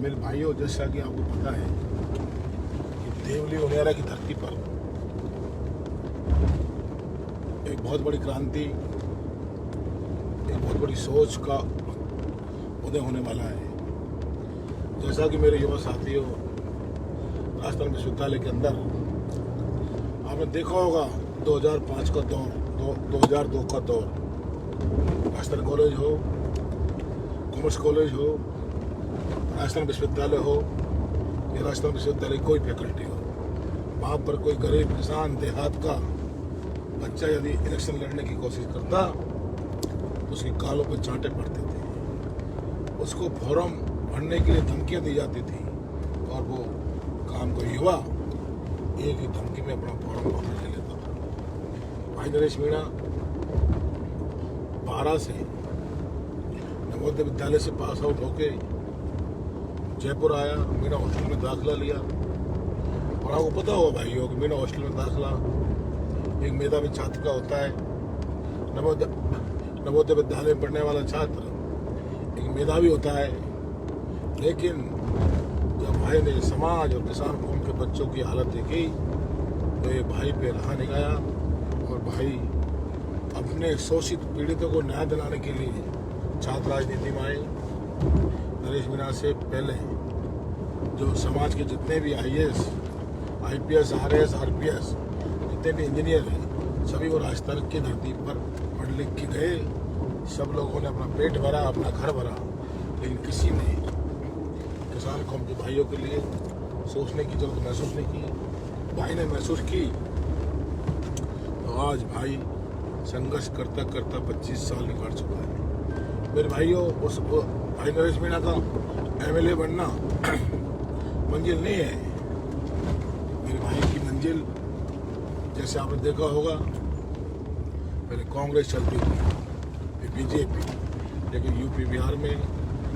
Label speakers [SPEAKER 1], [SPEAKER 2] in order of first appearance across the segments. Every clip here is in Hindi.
[SPEAKER 1] मेरे भाइयों, जैसा कि आपको पता है कि देवली उनियारा की धरती पर एक बहुत बड़ी क्रांति, एक बहुत बड़ी सोच का उदय होने वाला है। जैसा कि मेरे युवा साथियों, राजस्थान विश्वविद्यालय के अंदर आपने देखा होगा 2005 का दौर, 2002 का दौर, राजस्थान कॉलेज हो, कॉमर्स कॉलेज हो, राजस्थान विश्वविद्यालय हो या राजस्थान विश्वविद्यालय कोई फैकल्टी हो, वहाँ पर कोई गरीब किसान देहात का बच्चा यदि इलेक्शन लड़ने की कोशिश करता तो उसके गालों पर चांटे पड़ते थे, उसको फॉर्म भरने के लिए धमकियाँ दी जाती थी और वो काम को युवा एक ही धमकी में अपना फॉर्म वापस ले लेता था। भाई नरेश मीणा 12 से नवोदय विद्यालय से पास आउट होके जयपुर आया, मीणा हॉस्टल में दाखिला लिया। और आपको पता होगा भाइयों कि मीणा हॉस्टल में दाखिला एक मेधावी छात्र का होता है। नवोदय विद्यालय में पढ़ने वाला छात्र एक मेधावी होता है, लेकिन जब भाई ने समाज और किसान कौम के बच्चों की हालत देखी तो ये भाई पे रहा नहीं गया और भाई अपने शोषित पीड़ितों को न्याय दिलाने के लिए छात्र राजनीति में आए। नरेश मीणा से पहले जो समाज के जितने भी IAS, IPS, RS, RPS, जितने भी इंजीनियर हैं, सभी वो राजस्थान की धरती पर पढ़ लिख के गए। सब लोगों ने अपना पेट भरा, अपना घर भरा, लेकिन किसी ने किसान कौम के भाइयों के लिए सोचने की जरूरत महसूस नहीं की। भाई ने महसूस की तो आज भाई संघर्ष करता करता 25 साल निकाल चुका है। मेरे भाइयों, उस भाई नरेश मीणा का MLA बनना मंजिल नहीं है। मेरे भाई की मंजिल, जैसे आपने देखा होगा, पहले कांग्रेस चलती थी, फिर BJP, लेकिन यूपी बिहार में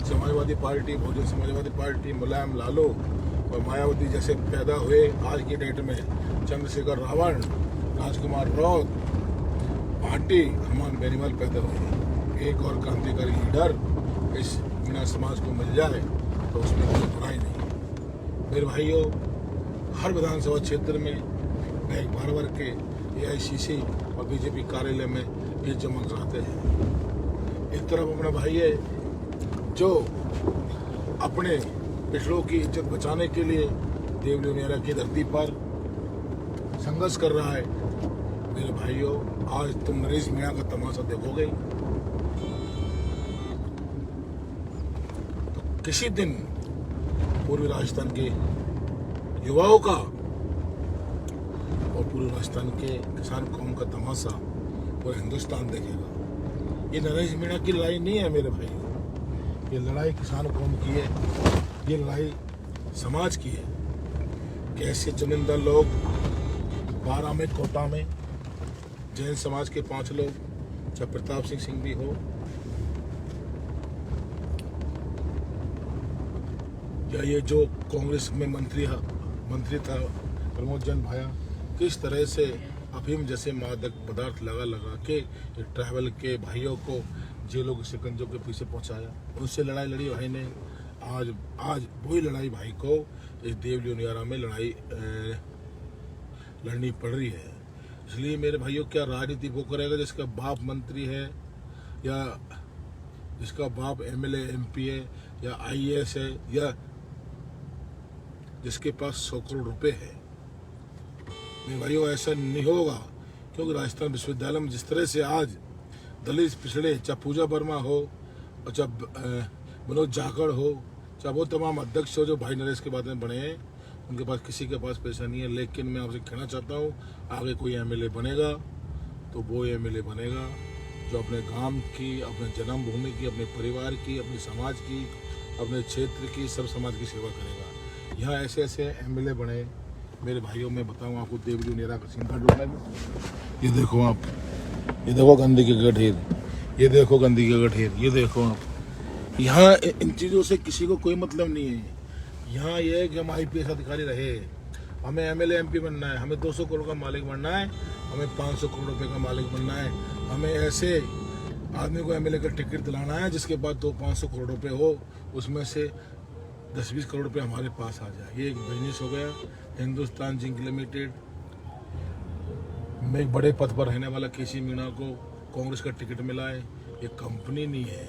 [SPEAKER 1] समाजवादी पार्टी, बहुजन समाजवादी पार्टी, मुलायम लालू और मायावती जैसे पैदा हुए। आज की डेट में चंद्रशेखर रावण, राजकुमार राउत, भाटी, हनुमान बेनीवाल पैदा हुए। एक और क्रांतिकारी लीडर इस मीणा समाज को मिल जाए तो उसमें कोई बुराई नहीं। मेरे भाइयों, हर विधानसभा क्षेत्र में बैग भर भर के AICC और BJP कार्यालय में ये जमा कराते हैं। एक तरफ अपना भाई है जो अपने पिछड़ों की इज्जत बचाने के लिए देवली उनियारा की धरती पर संघर्ष कर रहा है। मेरे भाइयों, आज तुम नरेश मीणा का तमाशा देखोगे तो किसी दिन पूर्वी राजस्थान के युवाओं का और पूरे राजस्थान के किसान कौम का तमाशा पूरा हिंदुस्तान देखेगा। ये नरेश मीणा की लड़ाई नहीं है मेरे भाई, ये लड़ाई किसान कौम की है, ये लड़ाई समाज की है। कैसे चुनिंदा लोग 12 में कोटा में जैन समाज के 5 लोग, चाहे प्रताप सिंह भी हो या ये जो कांग्रेस में मंत्री था प्रमोद जन भाया, किस तरह से अफीम जैसे मादक पदार्थ लगा के ट्रैवल के भाइयों को जेलों के शिकंजों के पीछे पहुंचाया। उनसे लड़ाई लड़ी भाई ने। आज वही लड़ाई भाई को इस देवली उनियारा में लड़नी पड़ रही है। इसलिए मेरे भाइयों, क्या राजनीति वो करेगा जिसका बाप मंत्री है या जिसका बाप MLA MP है या IAS है या जिसके पास 100 करोड़ रुपए है। मेरे भाइयों, ऐसा नहीं होगा, क्योंकि राजस्थान विश्वविद्यालय में जिस तरह से आज दलित पिछड़े, चाहे पूजा वर्मा हो और चाहे मनोज जाखड़ हो, चाहे वो तमाम अध्यक्ष हो जो भाई नरेश के बाद में बने हैं, उनके पास किसी के पास पैसा नहीं है। लेकिन मैं आपसे कहना चाहता हूँ, आगे कोई MLA बनेगा तो वो MLA बनेगा जो अपने गांव की, अपने जन्मभूमि की, अपने परिवार की, अपने समाज की, अपने क्षेत्र की, सब समाज की सेवा करेगा। यहाँ ऐसे ऐसे MLA बने मेरे भाइयों। मैं बताऊँ आपको देवली उनियारा का सीन का, ये देखो आप, ये देखो गंदगी का ढेर, ये देखो गंदगी का ढेर, ये देखो आप। यहाँ इन चीज़ों से किसी को कोई मतलब नहीं है। यहाँ ये है कि हम IPS अधिकारी रहे, हमें MLA MP बनना है, हमें 200 करोड़ का मालिक बनना है, हमें 500 करोड़ रुपए का मालिक बनना है, हमें ऐसे आदमी को MLA का टिकट दिलाना है जिसके पास 200-500 करोड़ रुपए हो, उसमें से 10-20 करोड़ रुपये हमारे पास आ जाए। ये एक बिजनेस हो गया। हिंदुस्तान जिंक लिमिटेड में एक बड़े पद पर रहने वाला केसी मीणा को कांग्रेस का टिकट मिला है। ये कंपनी नहीं है,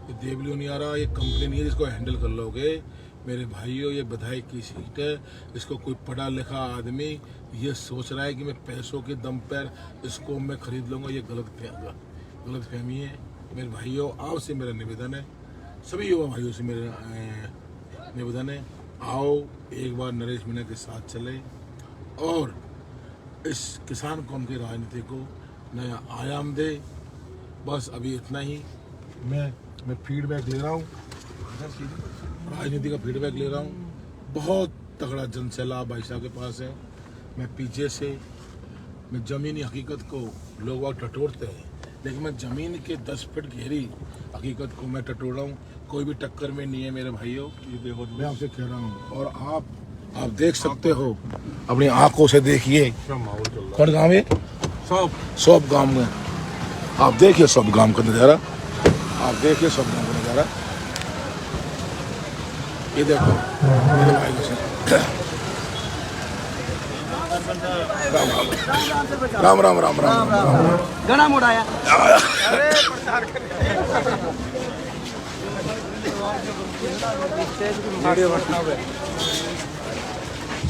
[SPEAKER 1] ये देवलियों नहीं आ रहा, ये कंपनी नहीं है जिसको हैंडल कर लोगे। मेरे भाइयों, ये विधायक की सीट है। इसको कोई पढ़ा लिखा आदमी ये सोच रहा है कि मैं पैसों के दम पर इसको मैं खरीद लूँगा, ये गलत फहमी है। मेरे भाइयों, आपसे मेरा निवेदन है, सभी युवा भाइयों से मेरा निवेदन है, आओ एक बार नरेश मीणा के साथ चले और इस किसान कौम की राजनीति को नया आयाम दे। बस अभी इतना ही। मैं फीडबैक ले रहा हूँ, राजनीति का फीडबैक ले रहा हूँ। बहुत तगड़ा जनसैलाब भाई साहब के पास है। मैं पीछे से मैं ज़मीनी हकीकत को लोग वहाँ टटोरते हैं, लेकिन मैं ज़मीन के 10 फीट गहरी हकीकत को मैं टटोर रहा हूँ। कोई भी टक्कर में नहीं है मेरे भाइयों, ये देखो मैं आपसे कह रहा हूँ। और आप देख सकते हो, अपनी आंखों से देखिए। कौन गाँव है? सब गाँव में आप देखिए, सब गाँव का नज़ारा आप देखिए, सब गाँव का नज़ारा ये देखो मेरे भाई से। राम राम राम राम
[SPEAKER 2] घना मोड़ाया।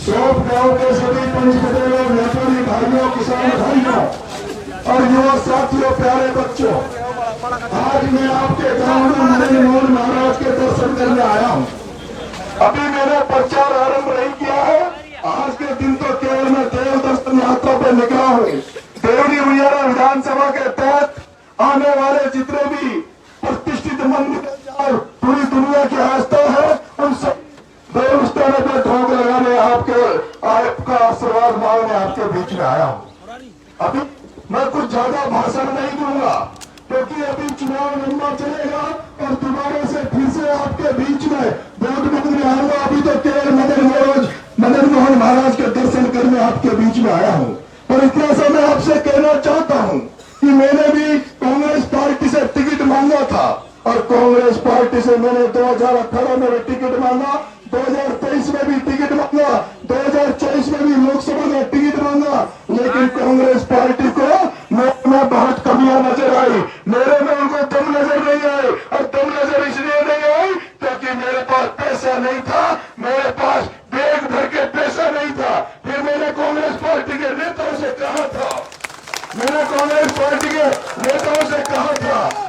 [SPEAKER 3] सोप गांव के सभी पंचकदेव व्यापारी भाइयों, किसान भाइयों और युवा साथियों, प्यारे बच्चों, आज मैं आपके गांव में नरेंद्र मोहन महाराज के दर्शन करने आया हूं। अभी मैंने प्रचार आरंभ नहीं किया है। आज के दिन तो केवल मैं देव दर्शन यात्रा पर निकला हूँ। देवरी उजियारा विधानसभा के तहत आने वाले जितने भी प्रतिष्ठित मंदिर और पूरी दुनिया की आस्था है, उन सब देवस्थानों पर ठोक लगाने आपका आशीर्वाद मांगने आपके बीच में आया हूँ। अभी मैं कुछ ज्यादा भाषण नहीं दूंगा, क्योंकि अभी चुनाव लंबा चलेगा और दोबारा से फिर से आपके बीच में वोट मांगने आऊंगा। अभी तो केवल मदन मोहन महाराज के दर्शन करने आपके बीच में आया हूं। पर इतना सा मैं आपसे कहना चाहता हूं कि मैंने भी कांग्रेस पार्टी से टिकट मांगा था और कांग्रेस पार्टी से मैंने 2018 में भी टिकट मांगा, 2023 में भी टिकट मांगा, 2024 में भी लोकसभा में टिकट मांगा, लेकिन कांग्रेस पार्टी को में बहुत कमियां नजर आई। मेरे में उनको दम नजर नहीं आई, और दम नजर इसलिए नहीं आई क्योंकि मेरे पास पैसा नहीं था, मेरे पास बैग भर के पैसा नहीं था। फिर मैंने कांग्रेस पार्टी के नेताओं से कहा था,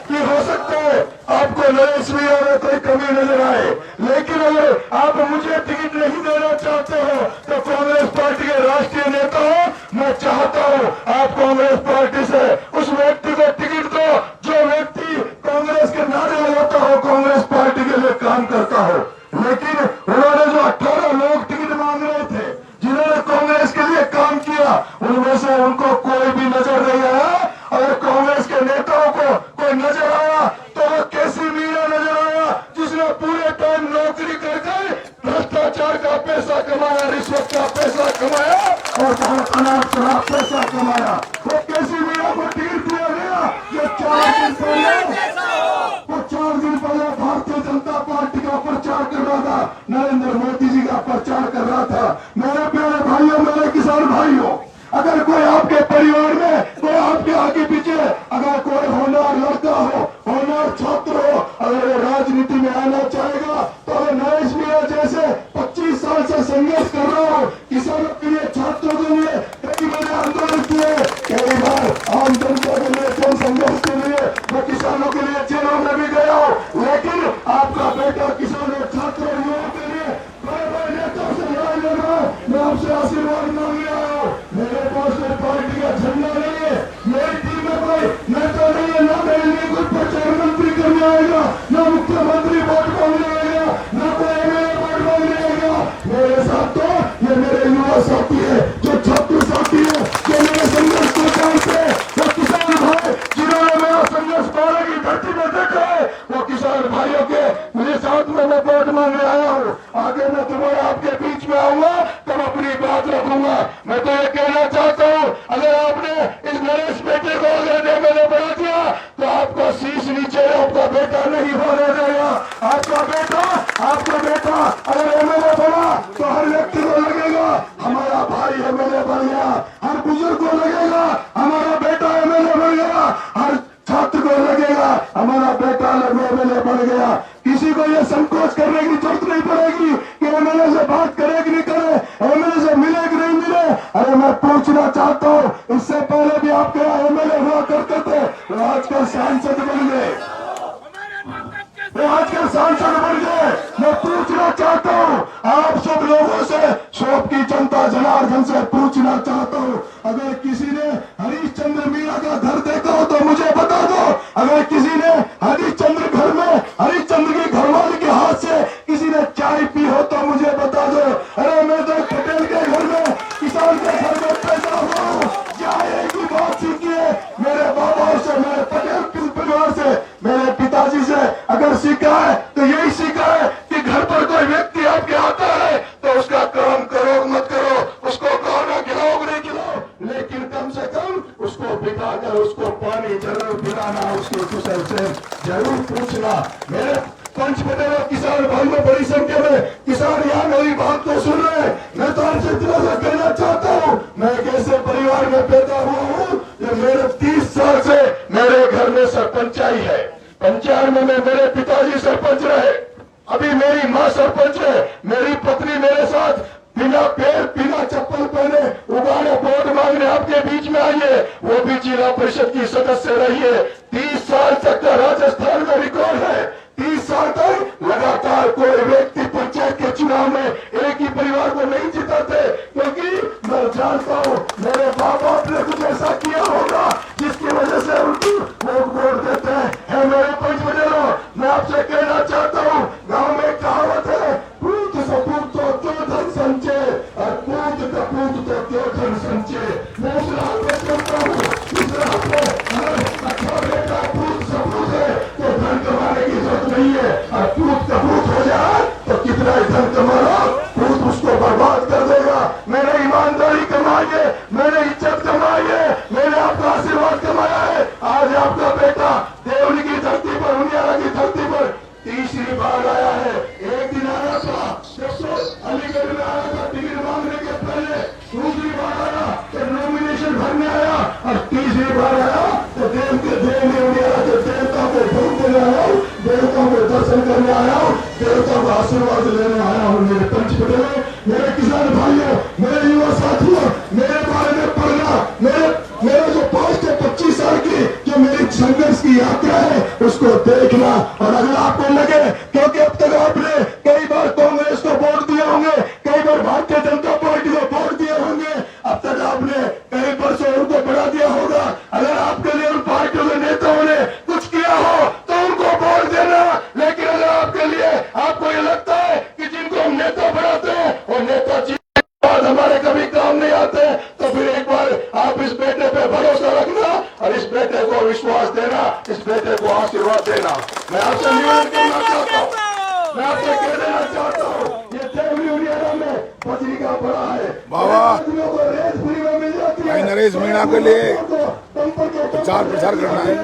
[SPEAKER 3] कि हो सकता है आपको नरेश मीणा में कोई कमी नजर आए, लेकिन अगर आप मुझे टिकट नहीं देना चाहते हो तो कांग्रेस पार्टी के राष्ट्रीय नेता हो, मैं चाहता हूं आप कांग्रेस पार्टी से उस व्यक्ति को टिकट दो जो व्यक्ति कांग्रेस के नारे लगाता हो, कांग्रेस पार्टी के लिए काम करता हो। लेकिन उन्होंने जो 18 लोग टिकट मांग रहे थे, जिन्होंने कांग्रेस के लिए काम किया, उनमें से उनको कोई भी नजर नहीं आया। अगर कांग्रेस के नेताओं को कोई नजर आया तो वो केसी मीणा नजर आया, जिसने पूरे टाइम नौकरी करके भ्रष्टाचार का पैसा कमाया, रिश्वत का पैसा कमाया और बहुत अनाप शराब पैसा कमाया। वो केसी मीणा को टिकट दिया गया जो 4 दिन पहले भारतीय जनता पार्टी का प्रचार कर रहा था, नरेंद्र मोदी जी का प्रचार कर रहा था। मेरे प्यारे भाइयों, मेरे किसान भाइयों, अगर कोई आपके परिवार में, कोई आपके आगे पीछे अगर कोई होनहार लड़का हो, होनहार छात्र हो, अगर वो राजनीति में आना चाहेगा तो अगर नरेश मीणा जैसे 25 साल से संघर्ष कर रहा हो किसानों के लिए, छात्रों के लिए, कई बार आंदोलन किए, कई बार आम जनता के लिए, जन संघर्ष के लिए, मैं किसानों के लिए जेलों में भी गया हूँ, लेकिन आपका बेटा किसानों, छात्रों, युवाओं के लिए बड़े नेताओं से लड़ाई लड़ रहा है। मैं आपसे आशीर्वाद मांग रहा हूँ। मेरे पास कोई पार्टी का झंडा नहीं है, मेरी टीम में कोई नेता नहीं है, ना मेरे लिए कोई प्रधानमंत्री करने आएगा, ना मुख्यमंत्री वोट मांगने आएगा, ना कोई एमएलए वोट मांगने आएगा। मेरे साथ तो ये मेरे युवा साथी है, जो छात्र साथी है, जो मेरे संघर्ष को जानते हैं, वो किसान भाई जिन्होंने मेरा संघर्ष 12 की धरती में देखा है, वो किसान भाइयों के मेरे साथ में मैं वोट मांगने आया हूँ। आगे मैं तुम्हारा आपके बीच में आऊंगा तब अपनी बात रखूंगा। मैं तो ये कहना चाहता हूँ, अगर आपने इस नरेश बेटे को अगर एमएलए बना दिया तो आपका शीश नीचे आपका बेटा नहीं होने देगा। आपका बेटा अगर एमएलए बना तो हर व्यक्ति को लगेगा हमारा भाई एमएलए बन गया, हर बुजुर्ग को लगेगा हमारा बेटा एमएलए बन गया, हर छात्र को लगेगा हमारा बेटा एमएलए बन गया। किसी को यह संकोच करने की जरूरत नहीं पड़ेगी कि एमएलए से बात करे कि नहीं करे, एमएलए से मिले कि नहीं मिले। अरे मैं पूछना चाहता हूँ, इससे पहले भी आपके यहाँ एमएलए हुआ करते थे, वो आजकल सांसद बन गए, वो आजकल सांसद बन गए। मैं पूछना चाहता हूँ आप सब लोगों से, शोक की जनता जनार्दन से पूछना चाहता हूँ, अगर किसी ने हरिश्चंद्र मीणा का घर देखा हो तो मुझे बता दो। अगर किसी ने हरिश्चंद्र घर में हरिश्चंद्र की घरवाली के हाथ से किसी ने चाय पी हो तो मुझे बता दो। अरे मैं तो पटेल के घर में, किसान के घर में पैदा हुआ हूँ। क्या एक ही बात सीखी है मेरे बाबा से, मेरे पटेल परिवार से, मेरे पिताजी से अगर सीखा है तो यही सीखा है कि घर पर कोई व्यक्ति आपके आता है तो उसका काम करो मत करो, उसको खाना खिलाओ नहीं खिलाओ, लेकिन कम से कम उसको बिठाकर उसको पानी जरूर पिलाना, उसकी कुशल से जरूर पूछना। मेरे पंचपटेल किसान भाइयों बड़ी संख्या में किसान यहाँ मेरी बात को सुन रहे हैं। मैं तो आपसे दिलों से कहना चाहता हूँ, मैं एक ऐसे परिवार में पैदा हुआ हूँ जो मेरे 30 साल से मेरे घर में सरपंचाई है। 95 में मेरे पिताजी सरपंच रहे, अभी मेरी माँ सरपंच है, मेरी पत्नी मेरे साथ बिना पैर बिना चप्पल पहने उगाने वोट मांगने आपके बीच में आई है, वो भी जिला परिषद की सदस्य रही है। 30 साल तक का राजस्थान का रिकॉर्ड है। 30 साल तक लगातार कोई व्यक्ति पंचायत के चुनाव में एक ही परिवार को नहीं जिताते, क्योंकि मैं जानता हूँ मेरे माँ बाप ने कुछ ऐसा किया होगा जिसकी वजह से उनको लोग वोट देते हैं। मेरे पंचपटेलों, मैं आपसे कहना चाहता हूँ, गाँव में कहावत है, पूत सपूत तो क्यों धन संचय, और पूत कपूत तो क्यों धन संचय। मैं उस राह पे चलता हूँ, इस राह पे अच्छा बेटा पूत सपूत है तो धन कमाने की जरूरत नहीं है, और पूत कपूत हो जाए तो कितना ही धन कमा लो, पूत उसको बर्बाद कर देगा। मैंने ईमानदारी कमाई है, मैंने इज्जत कमाई है, मैंने आपका आशीर्वाद कमाया है। आज आपका बेटा देवली की धरती पर, उनियारा की धरती पर तीसरी बार आया है। एक दिन आया था दोस्तों, अलीगढ़ में आया था टिकट मांगने के पहले, दूसरी बार आया तो नॉमिनेशन भरने आया, और तीसरी बार आया तो देव के उनियारा के देवता को भोग देने आया हूँ, देवता को दर्शन करने आया हूँ, देवता को आशीर्वाद लेने आया हूँ। मेरे पंचपटेलों, मेरे किसान भाइयों, मेरे युवा साथियों, मेरे बारे में पढ़ना, मेरे जो 5 से 25 साल की जो मेरी संघर्ष की यात्रा है उसको देखना। और अगर आपको लगे, क्योंकि अब तक आपने कई बार कांग्रेस को वोट दिए होंगे, कई बार भारतीय जनता पार्टी को वोट दिए होंगे, अब तक आपने कई वर्षों उनको बढ़ा दिया होगा। अगर आपके लिए उन पार्टियों के नेताओं ने कुछ किया हो तो उनको वोट देना, लेकिन अगर आपके लिए आपको ये लगता है कि जिनको हम नेता बढ़ाते हैं और नेता बाद हमारे कभी काम नहीं आते, तो फिर एक बार आप इस बेटे पे भरोसा रखना और इस बेटे को विश्वास देना, इस बेटे को आशीर्वाद देना। मैं आपसे निवेदन करना चाहता हूँ, मैं आपसे कह देना चाहता हूँ, ये देवली उनियारा में बजरी का बड़ा है,
[SPEAKER 1] बाबा
[SPEAKER 3] को रेस फ्री में मिल जाती है।
[SPEAKER 1] नरेश मीणा के लिए प्रचार प्रसार करना है।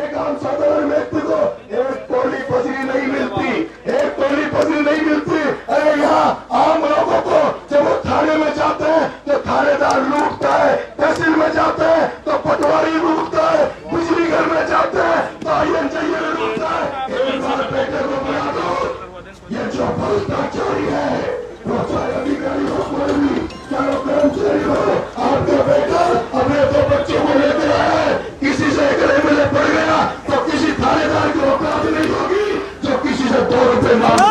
[SPEAKER 3] एक आम साधारण व्यक्ति को एक टोली बजरी नहीं मिलती, एक टोली बजरी नहीं मिलती। अरे यहाँ आम लोगों को जब वो थाने में जाते हैं तो थानेदार लूटता है, तहसील में जाते हैं तो पटवारी लूटता है, बिजली घर में जाते हैं तो आयन चाहिए लूटता है। एक बार बेटे को बना दो, ये जो भ्रष्टाचारी है, वो चाहे अधिकारी हो, कोई भी चाहे कर्मचारी हो, आपका बेटा अपने 2 बच्चों को लेकर आया है, किसी से अगर एमएलए पड़ गया तो किसी थानेदार की औकात नहीं होगी जो किसी से 2 रुपए मांगे,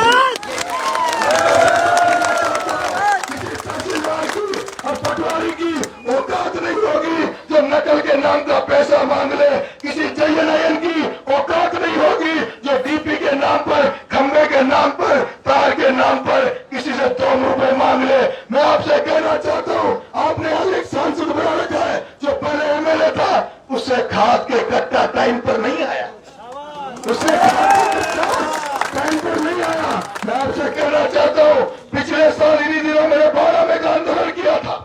[SPEAKER 3] किसी तहसीलदार की और पटवारी की औकात नहीं होगी जो नकल के नाम का पैसा मांग ले, किसी जयनयन की औकात नहीं होगी जो डीपी के नाम पर, खंबे के नाम पर, तार के नाम पर किसी से 2 रुपए मांग ले। मैं आपसे कहना चाहता हूँ, आपने आज एक सांसद बना रखा है जो पहले एमएलए था, उससे खाद के कट्टा टाइम पर नहीं आया, उससे टाइम पर नहीं आया। मैं आपसे कहना चाहता हूँ, पिछले साल इन्हीं दिनों मैंने 12 में का आंदोलन किया था,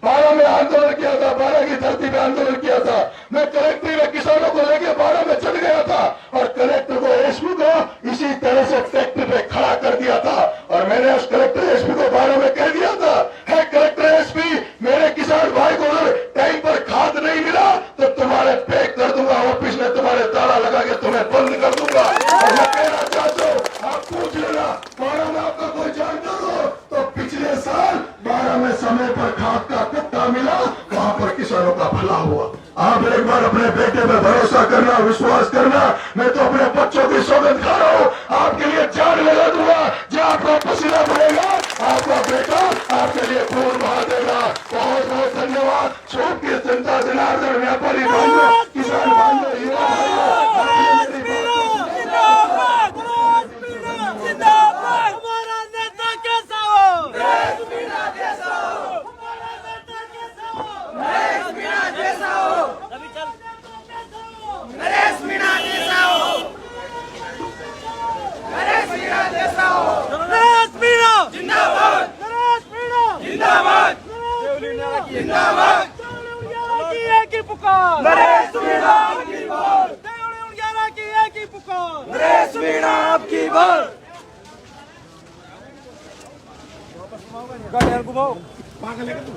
[SPEAKER 3] 12 में आंदोलन किया था, 12 की धरती पे आंदोलन किया था। मैं कलेक्ट्री में किसानों को लेकर 12 में चल गया था और कलेक्टर को एसपी को इसी तरह से फैक्ट्री पे खड़ा कर दिया था और मैंने उस कलेक्टर एसपी को बारे में कह दिया था, है कलेक्टर एसपी, मेरे किसान भाई को अगर टाइम पर खाद नहीं मिला तो तुम्हारे पैक कर दूंगा, ऑफिस में तुम्हारे ताला लगा के तुम्हें बंद कर दूंगा। और मैं कहना चाहता हूँ, आप पूछ लेना बारह में आपका कोई जानकार हो तो पिछले साल 12 में समय पर खाद का कट्टा मिला, वहां पर किसानों का भला हुआ। आप एक बार अपने बेटे पे भरोसा करना, विश्वास करना। मैं तो अपने बच्चों की सौगंध खा रहा हूँ, आपके लिए जान लगा दूंगा। जो आपका पसीना बहेगा, आपका बेटा आपके लिए खून बहा देगा। बहुत बहुत धन्यवाद। छोट की जनता, जनार्दन, व्यापारी भाइयों, किसान भाइयों, युवा भाइयों,
[SPEAKER 2] हमारा नेता कैसा हो? नरेश मीणा जैसा हो। हमारा नेता कैसा हो? नरेश मीणा जैसा हो। नरेश मीणा जैसा हो। नरेश मीणा जैसा हो। नरेश मीणा जिंदाबाद। नरेश मीणा जिंदाबाद। जिंदाबाद। की एक ही पुकार। नरेश मीणा आपकी बार। 11 की एक ही पुकार। नरेश मीणा आपकी बार। गाड़ी घुमाओ, पागल है क्या तू?